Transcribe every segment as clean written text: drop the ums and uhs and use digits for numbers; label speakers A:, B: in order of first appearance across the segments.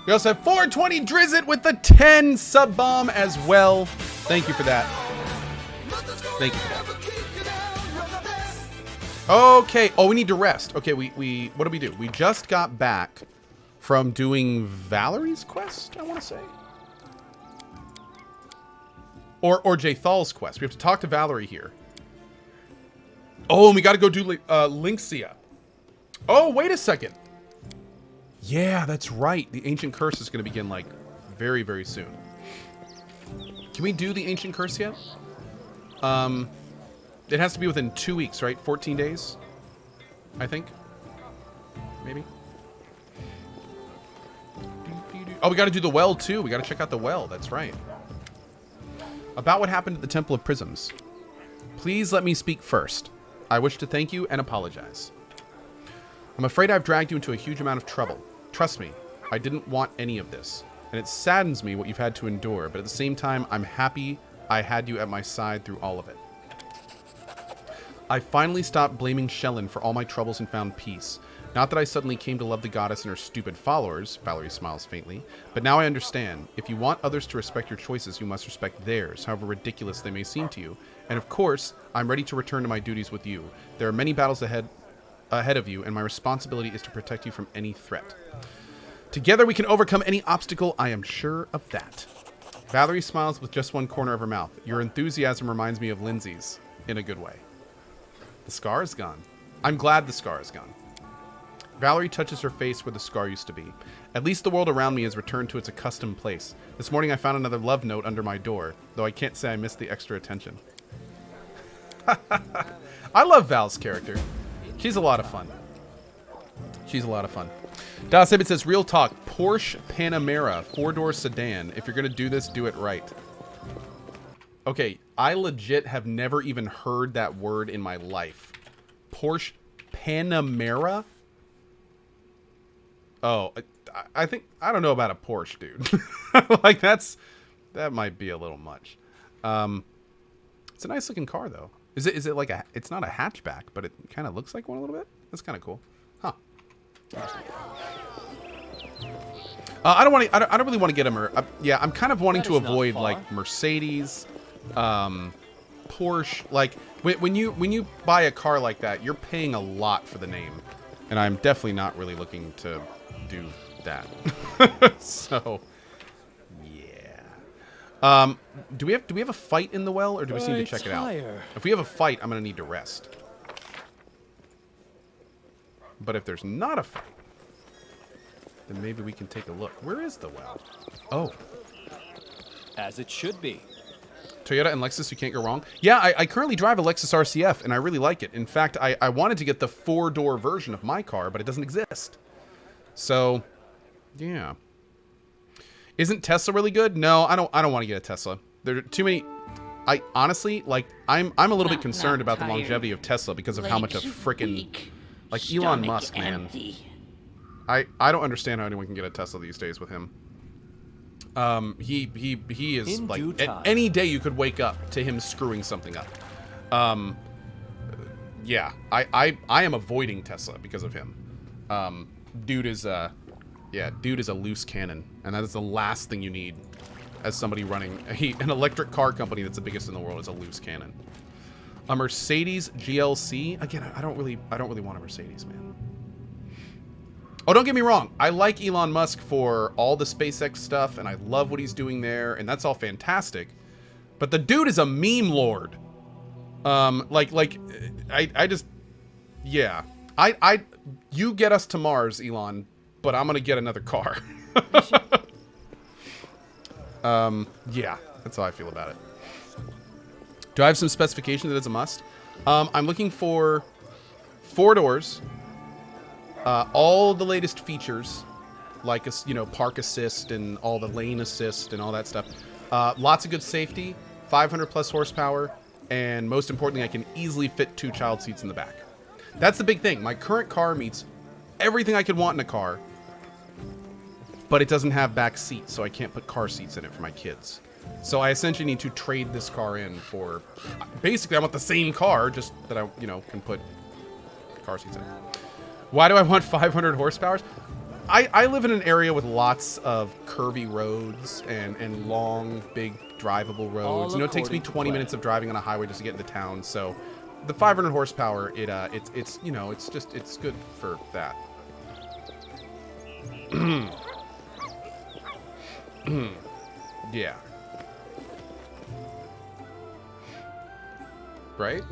A: We also have 420 Drizzt with the 10 sub bomb as well. Thank you for that. Thank you for that. Okay. Oh, we need to rest. Okay, we what did we do? We just got back from doing Valerie's quest, I want to say. Or Jathal's quest. We have to talk to Valerie here. Oh, and we got to go do Linxia. Oh, wait a second. Yeah, that's right. The Ancient Curse is going to begin, like, very, very soon. Can we do the Ancient Curse yet? It has to be within 2 weeks, right? 14 days, I think. Maybe. Oh, we got to do the well, too. We got to check out the well. That's right. About what happened at the Temple of Prisms. Please let me speak first. I wish to thank you and apologize. I'm afraid I've dragged you into a huge amount of trouble. Trust me, I didn't want any of this. And it saddens me what you've had to endure, but at the same time, I'm happy I had you at my side through all of it. I finally stopped blaming Shellin for all my troubles and found peace. Not that I suddenly came to love the goddess and her stupid followers, Valerie smiles faintly, but now I understand. If you want others to respect your choices, you must respect theirs, however ridiculous they may seem to you. And of course, I'm ready to return to my duties with you. There are many battles ahead of you, and my responsibility is to protect you from any threat. Together we can overcome any obstacle, I am sure of that. Valerie smiles with just one corner of her mouth. Your enthusiasm reminds me of Lindsay's, in a good way. The scar is gone. I'm glad the scar is gone. Valerie touches her face where the scar used to be. At least the world around me has returned to its accustomed place. This morning I found another love note under my door, though I can't say I missed the extra attention. I love Val's character. She's a lot of fun. She's a lot of fun. Das Ibit says, real talk, Porsche Panamera, 4-door sedan. If you're going to do this, do it right. Okay, I legit have never even heard that word in my life. Porsche Panamera? Oh, I think, I don't know about a Porsche, dude. Like, that might be a little much. It's a nice looking car, though. Is it like it's not a hatchback, but it kind of looks like one a little bit? That's kind of cool. Huh. I don't really want to get a yeah, I'm kind of wanting to avoid like Mercedes, Porsche. Like when you buy a car like that, you're paying a lot for the name, and I'm definitely not really looking to do that. So yeah. Do we have a fight in the well, or do we just need to check it out? If we have a fight, I'm gonna need to rest. But if there's not a fight, then maybe we can take a look. Where is the well? Oh.
B: As it should be.
A: Toyota and Lexus, you can't go wrong. Yeah, I currently drive a Lexus RCF, and I really like it. In fact, I wanted to get the 4-door version of my car, but it doesn't exist. So, yeah. Isn't Tesla really good? No, I don't want to get a Tesla. There are too many. I honestly, like, I'm a little bit concerned about the longevity of Tesla because of how much a frickin', like, Elon Musk, man. I don't understand how anyone can get a Tesla these days with him. He is like, any day you could wake up to him screwing something up. Yeah, I am avoiding Tesla because of him. Dude is a loose cannon, and that is the last thing you need as somebody running an electric car company that's the biggest in the world is a loose cannon. A Mercedes GLC. Again, I don't really want a Mercedes, man. Oh, don't get me wrong. I like Elon Musk for all the SpaceX stuff, and I love what he's doing there, and that's all fantastic. But the dude is a meme lord. I just, yeah. You get us to Mars, Elon, but I'm gonna get another car. Yeah, that's how I feel about it. Do I have some specification that it's a must? I'm looking for 4 doors. All the latest features, like park assist and all the lane assist and all that stuff. Lots of good safety, 500 plus horsepower, and most importantly, I can easily fit 2 child seats in the back. That's the big thing. My current car meets everything I could want in a car, but it doesn't have back seats, so I can't put car seats in it for my kids. So I essentially need to trade this car in for, basically I want the same car, just that I, can put car seats in it. Why do I want 500 horsepower? I live in an area with lots of curvy roads and long, big, drivable roads. You know, it takes me 20 minutes of driving on a highway just to get into town. So, the 500 horsepower, it's you know, it's good for that. Yeah. Right?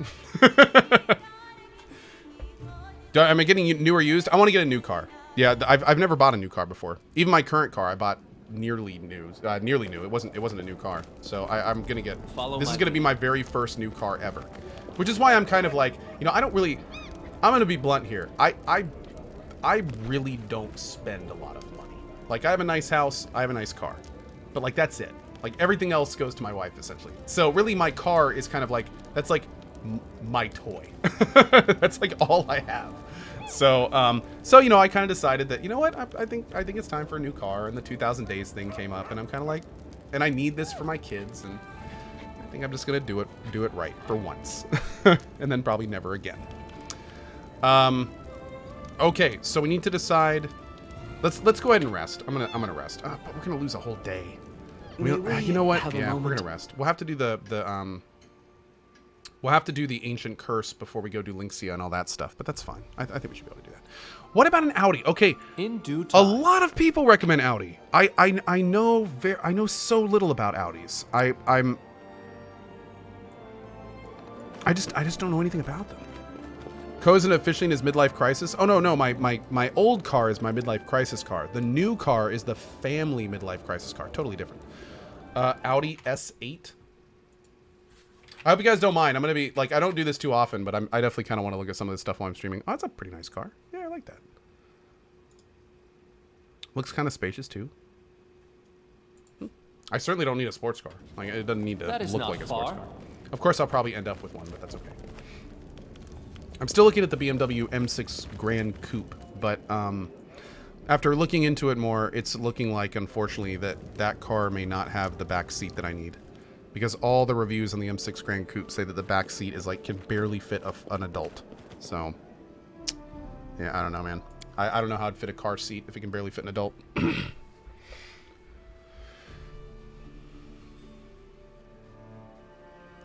A: Am I getting new or used? I want to get a new car. Yeah, I've never bought a new car before. Even my current car, I bought nearly new. Nearly new. It wasn't a new car. So I'm gonna get. This is gonna be my very first new car ever, which is why I'm kind of like, you know, I don't really. I'm gonna be blunt here. I really don't spend a lot of money. Like, I have a nice house, I have a nice car, but like that's it. Like, everything else goes to my wife essentially. So really, my car is kind of like, that's like my toy. That's like all I have. So so you know, I kind of decided that, you know what, I think it's time for a new car, and the 2000 days thing came up, and I'm kind of like, and I need this for my kids, and I think I'm just gonna do it right for once, and then probably never again. Okay, so we need to decide. Let's go ahead and rest. I'm gonna rest. But we're gonna lose a whole day. You know what? Yeah, we're gonna rest. We'll have to do we'll have to do the ancient curse before we go do Linxia and all that stuff, but that's fine. I think we should be able to do that. What about an Audi? Okay,
B: in due time.
A: A lot of people recommend Audi. I know so little about Audis. I just don't know anything about them. Co isn't officially in his midlife crisis. Oh no, my old car is my midlife crisis car. The new car is the family midlife crisis car. Totally different. Audi S8. I hope you guys don't mind. I'm gonna be like, I don't do this too often, but I definitely kind of want to look at some of this stuff while I'm streaming. Oh, that's a pretty nice car. Yeah, I like that. Looks kind of spacious too. I certainly don't need a sports car. Like, it doesn't need to look like a sports car. Of course, I'll probably end up with one, but that's okay. I'm still looking at the BMW M6 Grand Coupe, but after looking into it more, it's looking like, unfortunately, that car may not have the back seat that I need. Because all the reviews on the M6 Grand Coupe say that the back seat is like, can barely fit an adult. So, yeah, I don't know, man. I don't know how I'd fit a car seat if it can barely fit an adult.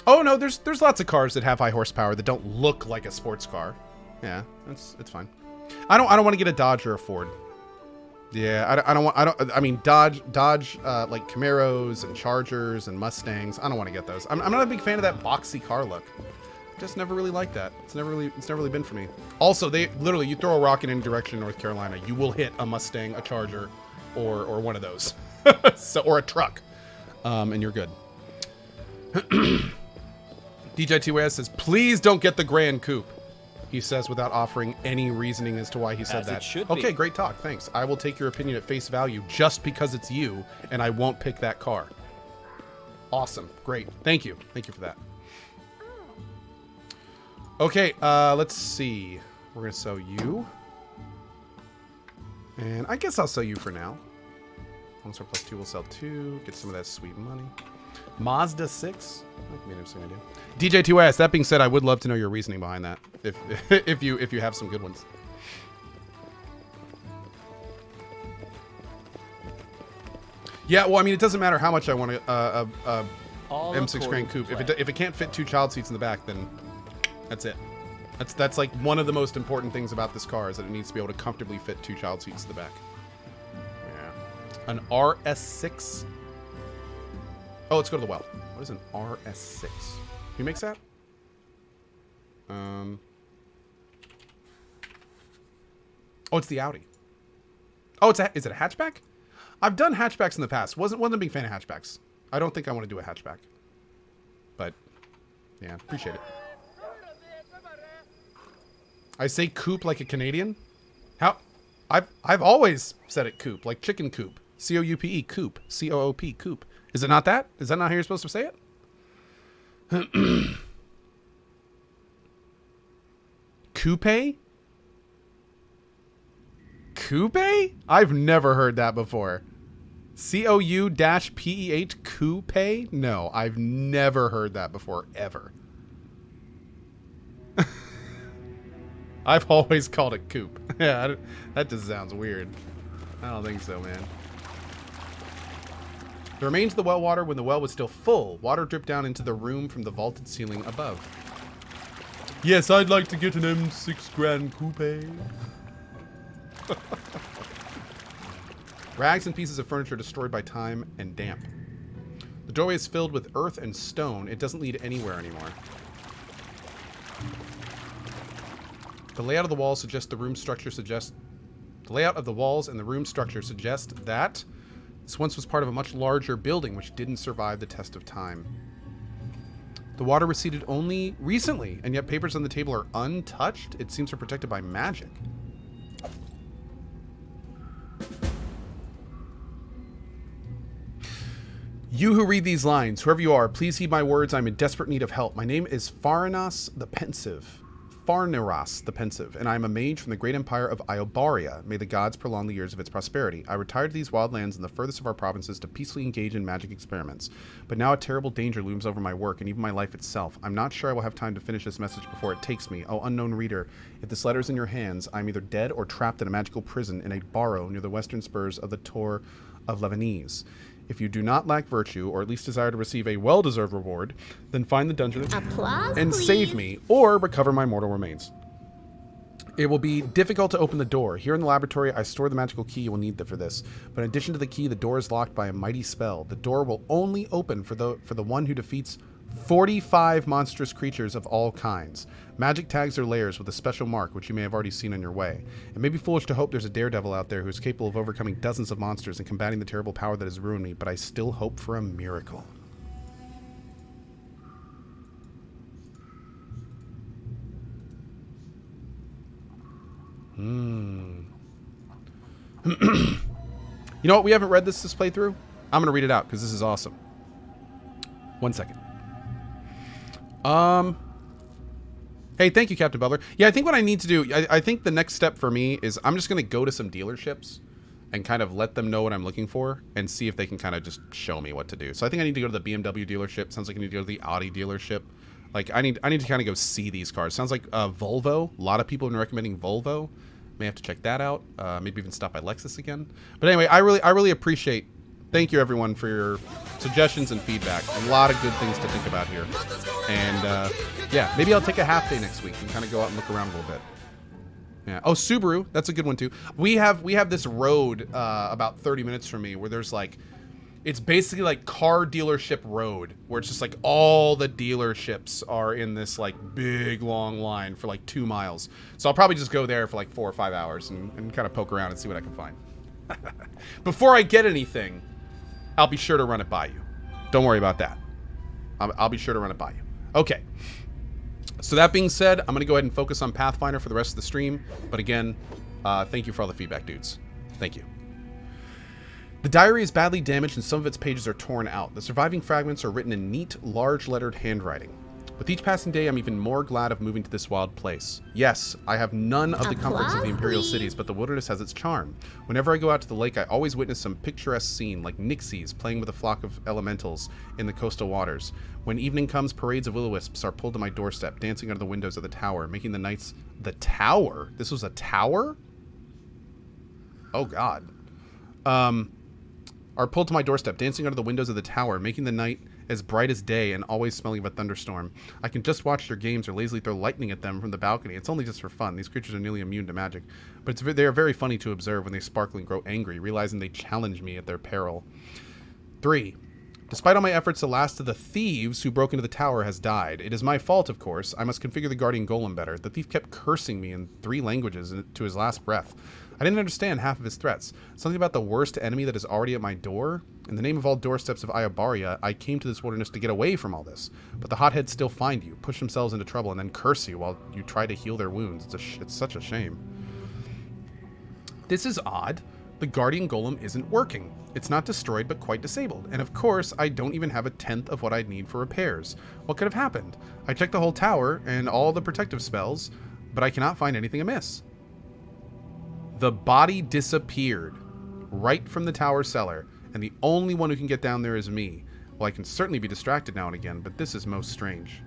A: Oh no, there's lots of cars that have high horsepower that don't look like a sports car. Yeah, it's fine. I don't want to get a Dodge or a Ford. Yeah, I mean Dodge like Camaros and Chargers and Mustangs. I don't want to get those. I'm not a big fan of that boxy car look. Just never really liked that. It's never really been for me. Also, they literally, you throw a rock in any direction in North Carolina, you will hit a Mustang, a Charger, or one of those. So, or a truck. And you're good. DJ TWS says, please don't get the Grand Coupe. He says without offering any reasoning as to why he said that. Okay, great talk. Thanks. I will take your opinion at face value just because it's you, and I won't pick that car. Awesome. Great. Thank you. Thank you for that. Okay, let's see. We're going to sell you. And I guess I'll sell you for now. 1 star plus 2 will sell 2. Get some of that sweet money. Mazda 6. That could be an interesting idea. DJ2S, that being said, I would love to know your reasoning behind that. If you have some good ones. Yeah, well, I mean, it doesn't matter how much I want a M6 Grand Coupe. If it can't fit 2 child seats in the back, then that's it. That's like one of the most important things about this car is that it needs to be able to comfortably fit 2 child seats in the back. Yeah. An RS6. Oh, let's go to the well. What is an RS6? Who makes that? Oh, it's the Audi. Oh, is it a hatchback? I've done hatchbacks in the past. Wasn't a big fan of hatchbacks. I don't think I want to do a hatchback. But, yeah, appreciate it. I say coupe like a Canadian? How? I've always said it coupe, like chicken coop. C-O-U-P-E, coupe. C-O-O-P, coupe. Is it not that? Is that not how you're supposed to say it? Coupe? Coupe? I've never heard that before. C-O-U-P-E-H, coupe? No, I've never heard that before, ever. I've always called it coupe. Yeah, that just sounds weird. I don't think so, man. The remains of the well water when the well was still full. Water dripped down into the room from the vaulted ceiling above. Yes, I'd like to get an M6 Grand Coupe. Rags and pieces of furniture destroyed by time and damp. The doorway is filled with earth and stone. It doesn't lead anywhere anymore. The layout of the walls suggests the room structure suggests... The layout of the walls and the room structure suggest that this once was part of a much larger building which didn't survive the test of time. The water receded only recently, and yet papers on the table are untouched. It seems they're protected by magic. You who read these lines, whoever you are, please heed my words. I'm in desperate need of help. My name is Farniras the Pensive, and I am a mage from the great empire of Iobaria. May the gods prolong the years of its prosperity. I retired to these wild lands in the furthest of our provinces to peacefully engage in magic experiments. But now a terrible danger looms over my work and even my life itself. I'm not sure I will have time to finish this message before it takes me. Oh, unknown reader, if this letter is in your hands, I'm either dead or trapped in a magical prison in a barrow near the western spurs of the Tor of Lebanese. If you do not lack virtue, or at least desire to receive a well-deserved reward, then find the dungeon
C: Applause,
A: and
C: please.
A: save me, or recover my mortal remains. It will be difficult to open the door. Here in the laboratory, I store the magical key you will need for this. But in addition to the key, the door is locked by a mighty spell. The door will only open for the one who defeats 45 monstrous creatures of all kinds. Magic tags their layers with a special mark, which you may have already seen on your way. It may be foolish to hope there's a daredevil out there who is capable of overcoming dozens of monsters and combating the terrible power that has ruined me, but I still hope for a miracle. You know what? We haven't read this playthrough. I'm going to read it out because this is awesome. 1 second. Hey, thank you, Captain Butler. Yeah, I think what I need to do, I think the next step for me is I'm just going to go to some dealerships and kind of let them know what I'm looking for and see if they can kind of just show me what to do. So I think I need to go to the BMW dealership. Sounds like I need to go to the Audi dealership. Like, I need to kind of go see these cars. Sounds like Volvo. A lot of people have been recommending Volvo. May have to check that out. Maybe even stop by Lexus again. But anyway, I really appreciate. Thank you, everyone, for your suggestions and feedback. A lot of good things to think about here. And yeah, maybe I'll take a half day next week and kind of go out and look around a little bit. Yeah. Oh, Subaru. That's a good one too. We have this road about 30 minutes from me where there's like, it's basically like car dealership road where it's just like all the dealerships are in this like big long line for like 2 miles. So I'll probably just go there for like 4 or 5 hours and kind of poke around and see what I can find. Before I get anything, I'll be sure to run it by you. Don't worry about that. I'll be sure to run it by you. Okay. So that being said, I'm going to go ahead and focus on Pathfinder for the rest of the stream. But again, thank you for all the feedback, dudes. Thank you. The diary is badly damaged and some of its pages are torn out. The surviving fragments are written in neat, large lettered handwriting. With each passing day, I'm even more glad of moving to this wild place. Yes, I have none of the comforts of the Imperial cities, but the wilderness has its charm. Whenever I go out to the lake, I always witness some picturesque scene, like Nixies playing with a flock of elementals in the coastal waters. When evening comes, parades of will-o-wisps are pulled to my doorstep, dancing under the windows of the tower, making the nights... The tower? This was a tower? Oh, God. Are pulled to my doorstep, dancing under the windows of the tower, making the night as bright as day and always smelling of a thunderstorm. I can just watch their games or lazily throw lightning at them from the balcony. It's only just for fun. These creatures are nearly immune to magic. But they are very funny to observe when they sparkle and grow angry, realizing they challenge me at their peril. 3. Despite all my efforts, the last of the thieves who broke into the tower has died. It is my fault, of course. I must configure the guardian golem better. The thief kept cursing me in 3 languages to his last breath. I didn't understand half of his threats. Something about the worst enemy that is already at my door. In the name of all doorsteps of Iobaria, I came to this wilderness to get away from all this. But the hotheads still find you, push themselves into trouble, and then curse you while you try to heal their wounds. It's such a shame. This is odd. The guardian golem isn't working. It's not destroyed, but quite disabled. And of course, I don't even have a tenth of what I'd need for repairs. What could have happened? I checked the whole tower and all the protective spells, but I cannot find anything amiss. The body disappeared right from the tower cellar, and the only one who can get down there is me. Well, I can certainly be distracted now and again, but this is most strange.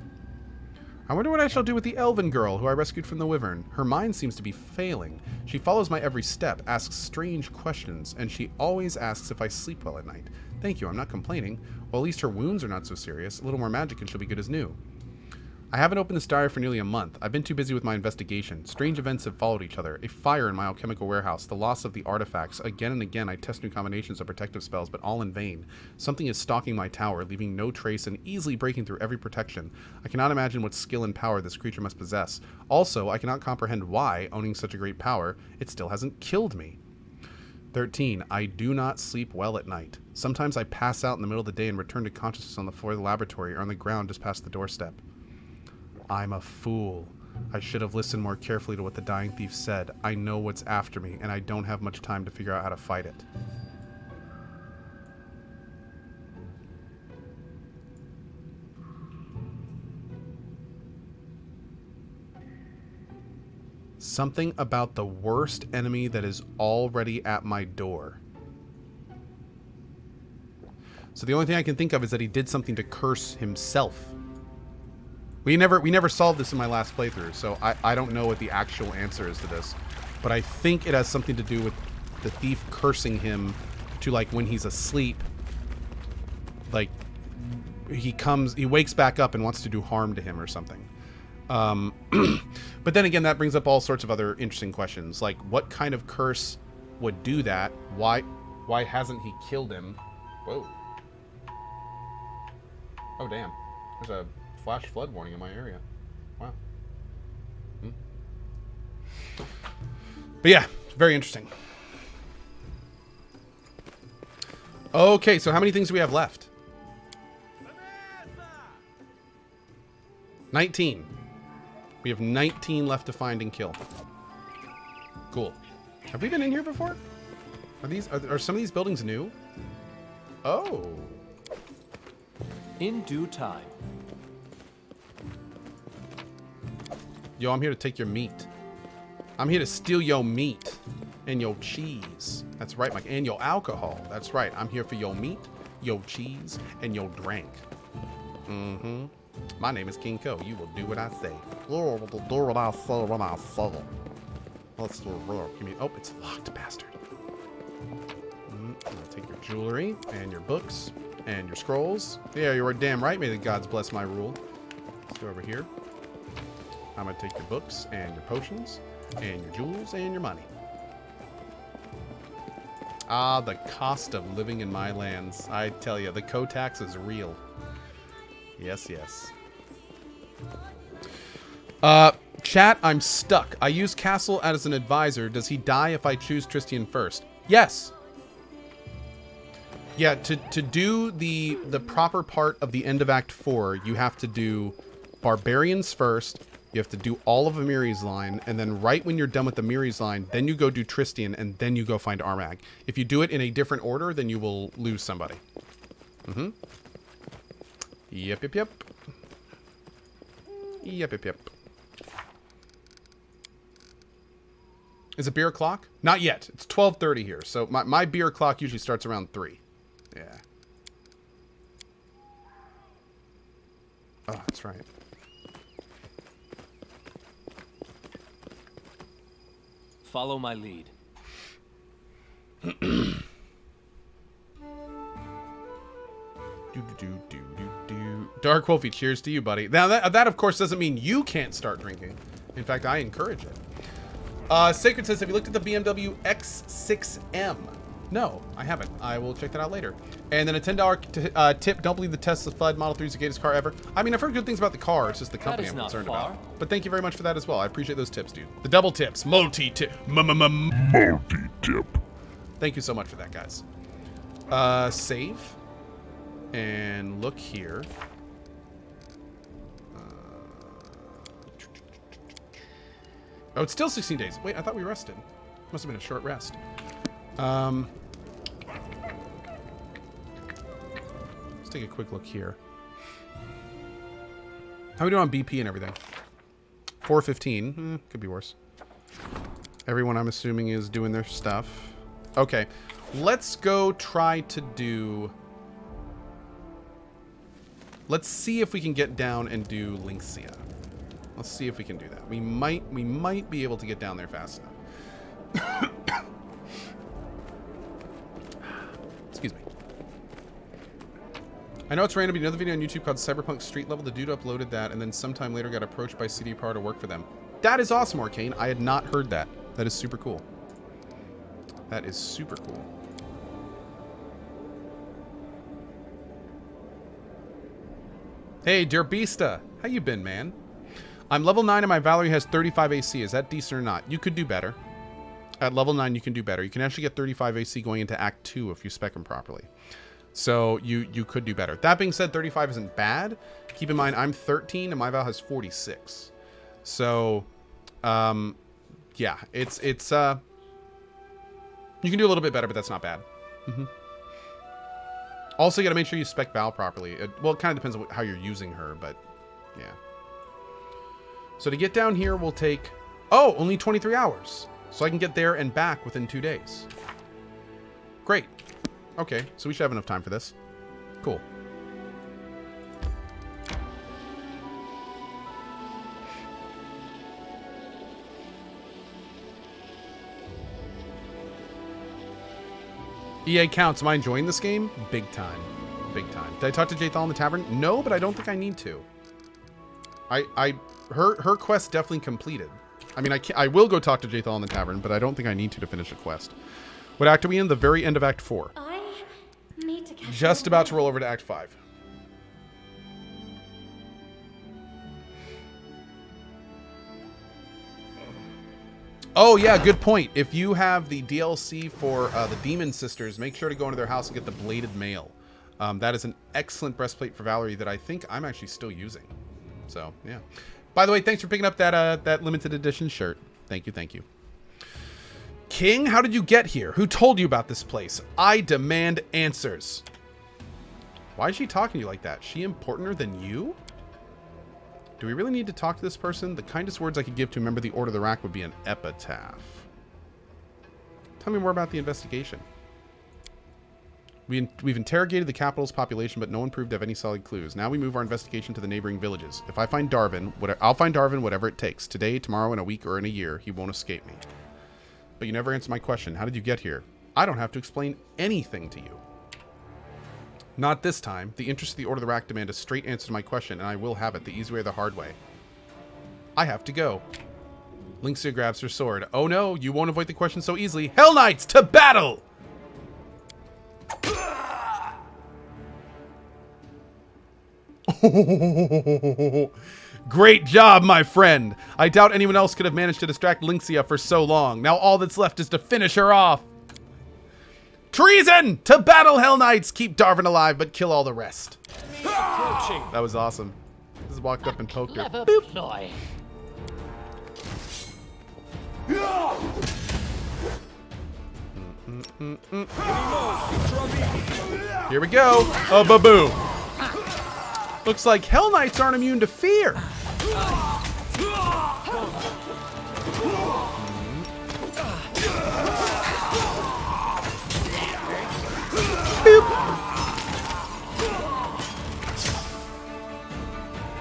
A: I wonder what I shall do with the elven girl who I rescued from the wyvern. Her mind seems to be failing. She follows my every step, asks strange questions, and she always asks if I sleep well at night. Thank you, I'm not complaining. Well, at least her wounds are not so serious. A little more magic and she'll be good as new. I haven't opened this diary for nearly a month. I've been too busy with my investigation. Strange events have followed each other. A fire in my alchemical warehouse, the loss of the artifacts. Again and again I test new combinations of protective spells, but all in vain. Something is stalking my tower, leaving no trace and easily breaking through every protection. I cannot imagine what skill and power this creature must possess. Also, I cannot comprehend why, owning such a great power, it still hasn't killed me. 13. I do not sleep well at night. Sometimes I pass out in the middle of the day and return to consciousness on the floor of the laboratory or on the ground just past the doorstep. I'm a fool. I should have listened more carefully to what the dying thief said. I know what's after me, and I don't have much time to figure out how to fight it. Something about the worst enemy that is already at my door. So the only thing I can think of is that he did something to curse himself. We never solved this in my last playthrough, so I don't know what the actual answer is to this. But I think it has something to do with the thief cursing him to, like, when he's asleep, like, he wakes back up and wants to do harm to him or something. But then again, that brings up all sorts of other interesting questions, like what kind of curse would do that? Why hasn't he killed him? Whoa. Oh, damn. There's a flash flood warning in my area. Wow. But yeah, very interesting. Okay, so how many things do we have left? 19. We have 19 left to find and kill. Cool. Have we been in here before? Are some of these buildings new? Oh.
B: In due time.
A: Yo, I'm here to take your meat. I'm here to steal your meat and your cheese. That's right, Mike. And your alcohol. That's right. I'm here for your meat, your cheese, and your drink. Mm-hmm. My name is King Co. You will do what I say. You will do what I say when I say it. Let's do it. Oh, it's locked, bastard. I'm gonna take your jewelry and your books and your scrolls. Yeah, you are damn right. May the gods bless my rule. Let's go over here. I'm gonna take your books and your potions and your jewels and your money. Ah, the cost of living in my lands. I tell you, the co-tax is real. Yes, yes. Chat, I'm stuck. I use Castle as an advisor. Does he die if I choose Tristian first? Yes. Yeah, to do the proper part of the end of Act 4, you have to do Barbarians first. You have to do all of Amiri's line, and then right when you're done with Amiri's line, then you go do Tristian, and then you go find Armag. If you do it in a different order, then you will lose somebody. Mm-hmm. Yep, yep, yep. Yep, yep, yep. Is it beer o'clock? Not yet. It's 12:30 here, so my beer clock usually starts around 3. Yeah. Oh, that's right.
B: Follow my lead.
A: Dark Wolfie, cheers to you, buddy. Now, that of course doesn't mean you can't start drinking. In fact, I encourage it. Sacred says, have you looked at the BMW X6M? No, I haven't. I will check that out later. And then a $10 tip. Don't believe the Tesla Flood Model 3 is the greatest car ever. I mean, I've heard good things about the car. It's just the company I'm concerned about. But thank you very much for that as well. I appreciate those tips, dude. The double tips. Multi-tip. Multi-tip. Thank you so much for that, guys. Save. And look here. Oh, it's still 16 days. Wait, I thought we rested. Must have been a short rest. Let's take a quick look here. How are we doing on BP and everything? 415. Could be worse. Everyone, I'm assuming, is doing their stuff. Okay. Let's go try to do... Let's see if we can get down and do Linxia. Let's see if we can do that. We might be able to get down there fast enough. Excuse me. I know it's random, but another video on YouTube called Cyberpunk Street Level. The dude uploaded that and then sometime later got approached by CD Power to work for them. That is awesome, Arcane. I had not heard that. That is super cool. That is super cool. Hey, Derbista. How you been, man? I'm level 9 and my Valerie has 35 AC. Is that decent or not? You could do better. At level 9, you can do better. You can actually get 35 AC going into Act 2 if you spec them properly. So you could do better. That being said, 35 isn't bad. Keep in mind, I'm 13 and my Val has 46. So, yeah, it's you can do a little bit better, but that's not bad. Also, you got to make sure you spec Val properly. Well, it kind of depends on how you're using her, but yeah. So to get down here will take, oh, only 23 hours. So I can get there and back within 2 days. Great. Okay, so we should have enough time for this. Cool. EA counts. Am I enjoying this game? Big time. Big time. Did I talk to Jathal in the tavern? No, but I don't think I need to. Her quest definitely completed. I mean, I will go talk to Jathal in the tavern, but I don't think I need to finish a quest. What act are we in? The very end of Act 4.
C: I need to catch
A: Just about to roll over to Act 5. Oh, yeah, good point. If you have the DLC for the Demon Sisters, make sure to go into their house and get the Bladed Mail. That is an excellent breastplate for Valerie that I think I'm actually still using. So, yeah. By the way, thanks for picking up that limited edition shirt. Thank you, thank you. King, how did you get here? Who told you about this place? I demand answers. Why is she talking to you like that? She importanter than you? Do we really need to talk to this person? The kindest words I could give to a member of the Order of the Rack would be an epitaph. Tell me more about the investigation. We've interrogated the capital's population, but no one proved to have any solid clues. Now we move our investigation to the neighboring villages. If I find Darvin, I'll find Darvin whatever it takes. Today, tomorrow, in a week, or in a year. He won't escape me. But you never answered my question. How did you get here? I don't have to explain anything to you. Not this time. The interests of the Order of the Rack demand a straight answer to my question, and I will have it the easy way or the hard way. I have to go. Linxia grabs her sword. Oh no, you won't avoid the question so easily. Hell Knights, to battle! Great job, my friend. I doubt anyone else could have managed to distract Linxia for so long. Now all that's left is to finish her off. Treason! To battle, Hell Knights! Keep Darvin alive, but kill all the rest. That was awesome. Just walked up and poked her.
B: Ploy.
A: Here we go. A baboo. Looks like Hell Knights aren't immune to fear. Boop.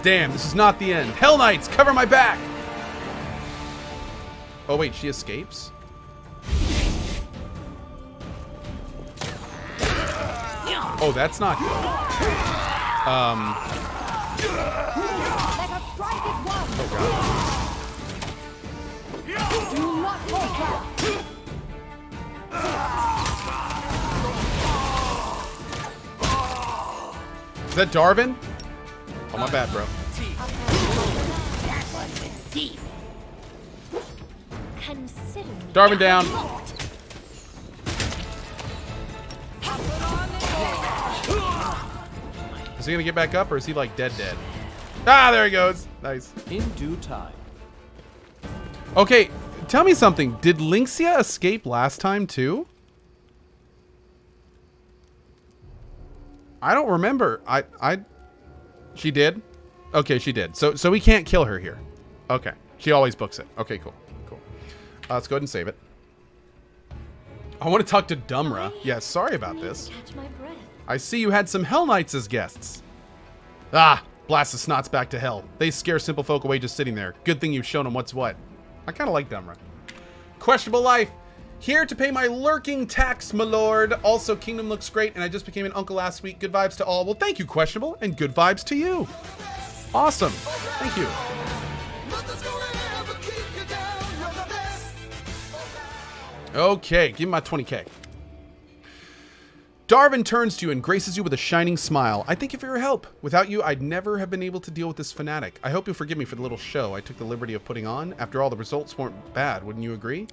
A: Damn, this is not the end. Hell Knights, cover my back. Oh wait, she escapes? Oh, that's not good. Oh god. Is that Darvin? Oh, my bad, bro. Darvin down. Is he gonna get back up, or is he like dead? Ah, there he goes. Nice.
B: In due time.
A: Okay, tell me something. Did Linxia escape last time too? I don't remember. She did? Okay, she did. So we can't kill her here. Okay. She always books it. Okay, cool. Cool. Let's go ahead and save it. I want to talk to Dumra. Yeah, sorry about this.
C: Catch my breath.
A: I see you had some Hell Knights as guests. Ah, Blast the snots back to hell. They scare simple folk away just sitting there. Good thing you've shown them what's what. I kind of like Dumra. Questionable life. Here to pay my lurking tax, my lord. Also, Kingdom looks great, and I just became an uncle last week. Good vibes to all. Well, thank you, Questionable, and good vibes to you. Awesome. Thank you. Okay, give me my 20K. Darvin turns to you and graces you with a shining smile. I thank you for your help. Without you, I'd never have been able to deal with this fanatic. I hope you'll forgive me for the little show I took the liberty of putting on. After all, the results weren't bad, wouldn't you agree?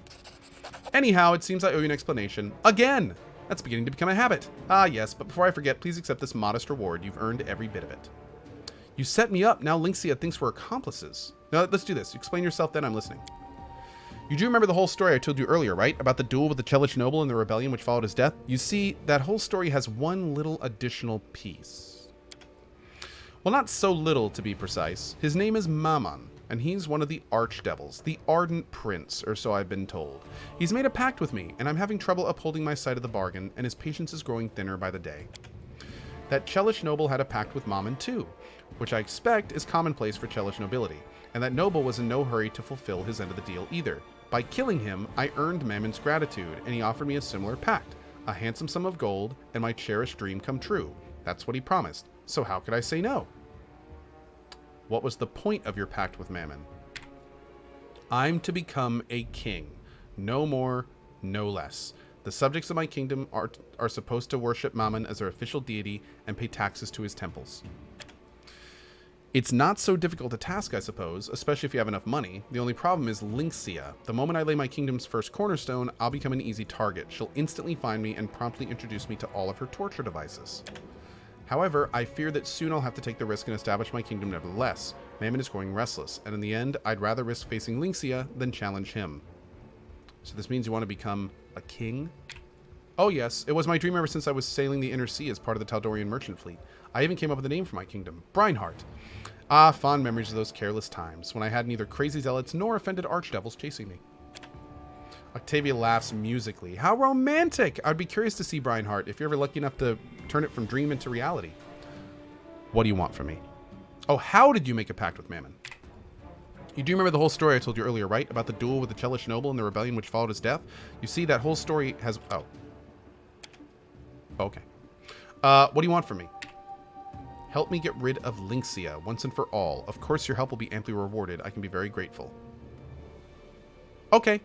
A: Anyhow, it seems I owe you an explanation. Again! That's beginning to become a habit. Ah, yes, but before I forget, please accept this modest reward. You've earned every bit of it. You set me up. Now Linxia thinks we're accomplices. Now, let's do this. Explain yourself, then I'm listening. You do remember the whole story I told you earlier, right? About the duel with the Chelish noble and the rebellion which followed his death? You see, that whole story has one little additional piece. Well, not so little, to be precise. His name is Mammon, and he's one of the archdevils, the Ardent Prince, or so I've been told. He's made a pact with me, and I'm having trouble upholding my side of the bargain, and his patience is growing thinner by the day. That Chelish noble had a pact with Mammon too, which I expect is commonplace for Chelish nobility, and that noble was in no hurry to fulfill his end of the deal either. By killing him, I earned Mammon's gratitude, and he offered me a similar pact, a handsome sum of gold, and my cherished dream come true. That's what he promised, so how could I say no? What was the point of your pact with Mammon? I'm to become a king. No more, no less. The subjects of my kingdom are supposed to worship Mammon as their official deity and pay taxes to his temples. It's not so difficult a task, I suppose, especially if you have enough money. The only problem is Linxia. The moment I lay my kingdom's first cornerstone, I'll become an easy target. She'll instantly find me and promptly introduce me to all of her torture devices. However, I fear that soon I'll have to take the risk and establish my kingdom nevertheless. Mammon is growing restless, and in the end, I'd rather risk facing Linxia than challenge him. So this means you want to become a king? Oh yes, it was my dream ever since I was sailing the inner sea as part of the Taldorian merchant fleet. I even came up with a name for my kingdom, Breinhardt. Ah, fond memories of those careless times, when I had neither crazy zealots nor offended archdevils chasing me. Octavia laughs musically. How romantic! I'd be curious to see Breinhardt if you're ever lucky enough to turn it from dream into reality. What do you want from me? Oh, how did you make a pact with Mammon? You do remember the whole story I told you earlier, right? About the duel with the Chelish noble and the rebellion which followed his death? You see, that whole story has... Oh. Okay. What do you want from me? Help me get rid of Linxia once and for all. Of course, your help will be amply rewarded. I can be very grateful. Okay.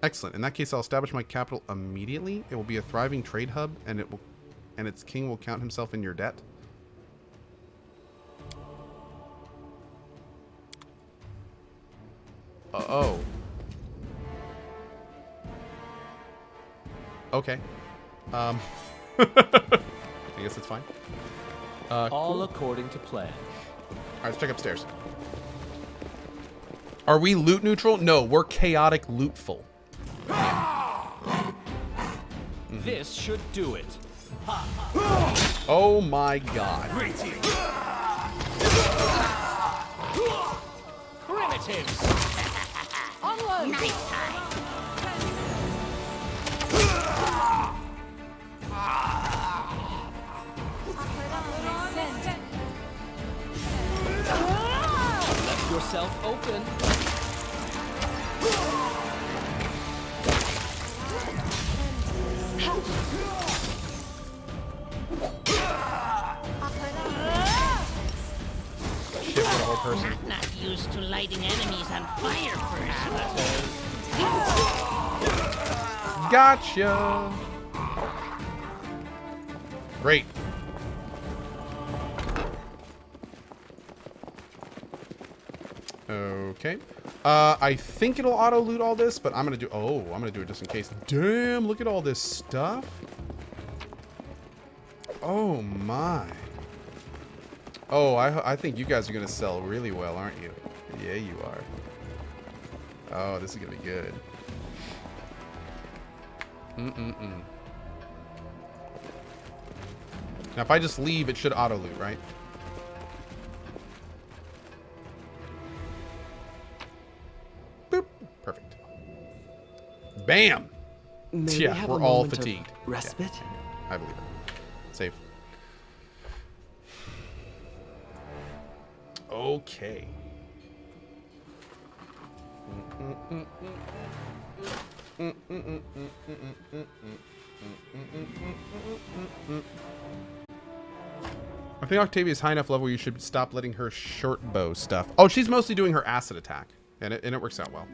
A: Excellent. In that case, I'll establish my capital immediately. It will be a thriving trade hub, and its king will count himself in your debt. Oh. Okay. I guess it's fine.
B: All
A: Cool.
B: according to plan.
A: All right, let's check upstairs. Are we loot neutral? No, we're chaotic lootful.
B: This should do it.
A: Oh my god.
B: Primitives. Onward.
C: Nice time.
B: Let yourself open.
A: Shit, what a whole person.
D: Not used to lighting enemies on fire, perhaps.
A: Gotcha. Great. Okay. I think it'll auto loot all this, but I'm gonna do. Oh, I'm gonna do it just in case. Damn! Look at all this stuff. Oh my. Oh, I think you guys are gonna sell really well, aren't you? Yeah, you are. Oh, this is gonna be good. Now, if I just leave, it should auto loot, right? Boop. Perfect. Bam.
E: May we
A: Yeah,
E: have
A: we're
E: a
A: all
E: moment of
A: fatigued.
E: respite?
A: Yeah, I believe it. Save. Okay. I think Octavia's high enough level you should stop letting her short bow stuff. Oh, she's mostly doing her acid attack. And it works out well.